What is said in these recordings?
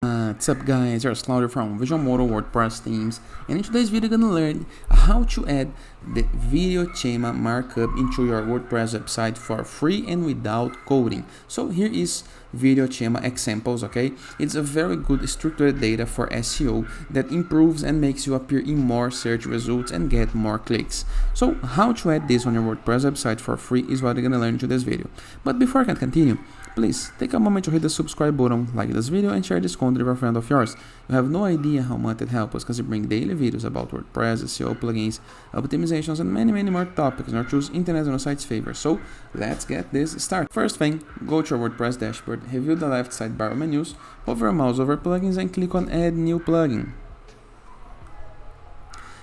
What's up guys, it's Claudio from Visualmodo WordPress themes, and in today's video you're gonna learn how to add the video schema markup into your WordPress website for free and without coding. So here is video schema examples, okay? It's a very good structured data for SEO that improves and makes you appear in more search results and get more clicks. So how to add this on your WordPress website for free is what you're gonna learn in today's video. But before I can continue, please take a moment to hit the subscribe button, like this video, and share this content with a friend of yours. You have no idea how much it helps us because we bring daily videos about WordPress, SEO plugins, optimizations, and many more topics in our choose internet and our site's favor. So let's get this started. First thing, go to your WordPress dashboard, review the left sidebar menus, hover your mouse over plugins and click on Add New Plugin.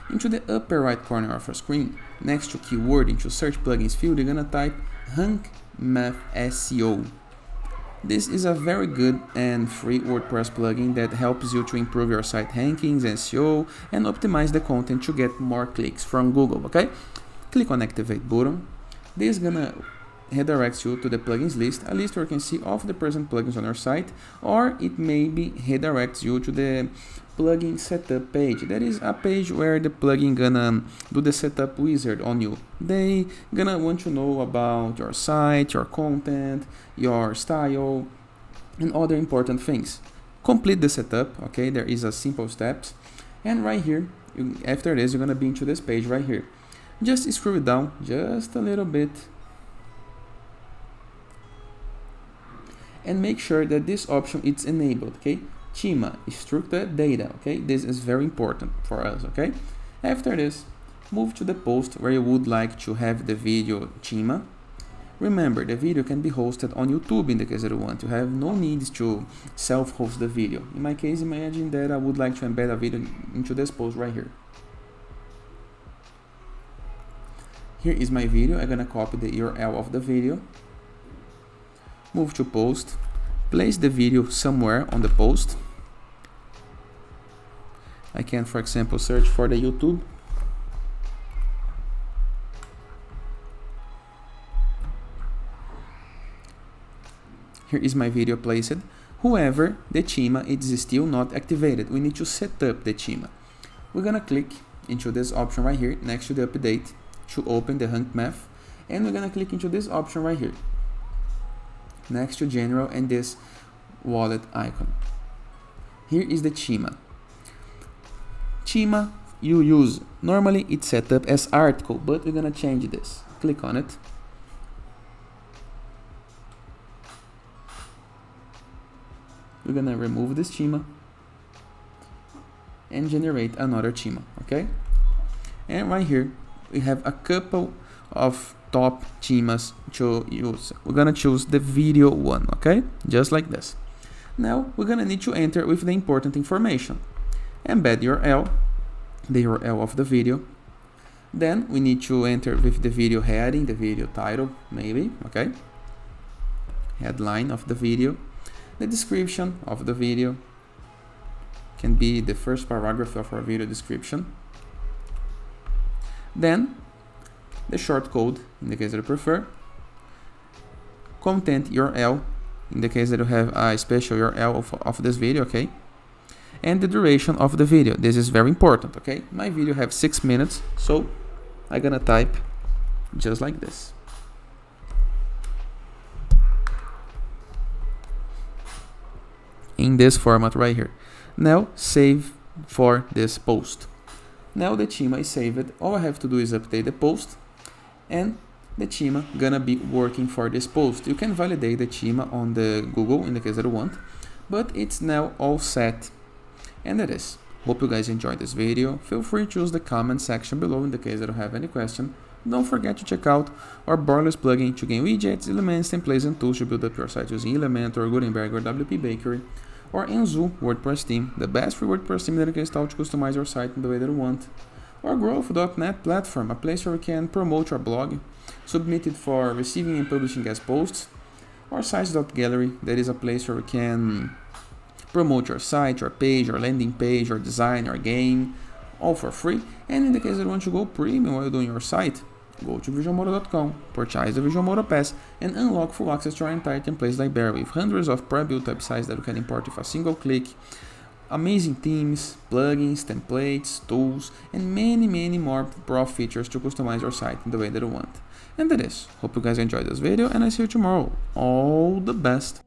Into the upper right corner of your screen, next to keyword into search plugins field, you're gonna type Rank Math SEO. This is a very good and free WordPress plugin that helps you to improve your site rankings, SEO, and optimize the content to get more clicks from Google, okay? Click on Activate button. This is gonna redirect you to the plugins list, a list where you can see all of the present plugins on your site, or it maybe redirects you to the plugin setup page. That is a page where the plugin gonna do the setup wizard on you. They gonna want to know about your site, your content, your style, and other important things. Complete the setup, okay? There is a simple steps, and right here, after this, you're gonna be into this page right here. Just scroll down just a little bit, and make sure that this option is enabled, okay? Schema, structured data, okay? This is very important for us, okay? After this, move to the post where you would like to have the video schema. Remember, the video can be hosted on YouTube in the case that you want. You have no need to self-host the video. In my case, imagine that I would like to embed a video into this post right here. Here is my video. I'm gonna copy the URL of the video. Move to post. Place the video somewhere on the post. I can, for example, search for the YouTube. Here is my video placed. However, the schema is still not activated. We need to set up the schema. We're gonna click into this option right here next to the update to open the Rank Math, and we're gonna click into this option right here next to general and this wallet icon. Here is the schema. Schema you use, normally it's set up as article, but we're gonna change this. Click on it. We're gonna remove this schema and generate another schema, okay? And right here we have a couple of top schemas to use. We're gonna choose the video one, okay? Just like this. Now we're gonna need to enter with the important information. Embed URL, the URL of the video. Then we need to enter with the video heading, the video title, maybe, okay? Headline of the video. The description of the video can be the first paragraph of our video description. Then the short code, in the case that you prefer. Content URL, in the case that you have a special URL of this video, okay? And the duration of the video. This is very important, okay? My video have 6 minutes, so I'm gonna type just like this. In this format right here. Now save for this post. Now the schema is saved. All I have to do is update the post, and the schema gonna be working for this post. You can validate the schema on the Google in the case that you want, but it's now all set. And that is. Hope you guys enjoyed this video. Feel free to use the comment section below in the case that you have any question. Don't forget to check out our Borderless plugin to gain widgets, elements, templates, and tools to build up your site using Elementor, Gutenberg, or WP Bakery, or Enzo WordPress theme, the best free WordPress theme that you can install to customize your site in the way that you want. Or Growth.net platform, a place where you can promote your blog, submit it for receiving and publishing guest posts. Or Sites.gallery, that is a place where you can promote your site, your page, your landing page, your design, your game, all for free. And in the case that you want to go premium while you're doing your site, Go to visualmodo.com, purchase the VisualModo Pass, and unlock full access to our entire templates library with hundreds of pre-built websites that you can import with a single click, amazing themes, plugins, templates, tools, and many more pro features to customize your site in the way that you want. And that is. Hope you guys enjoyed this video, and I see you tomorrow. All the best!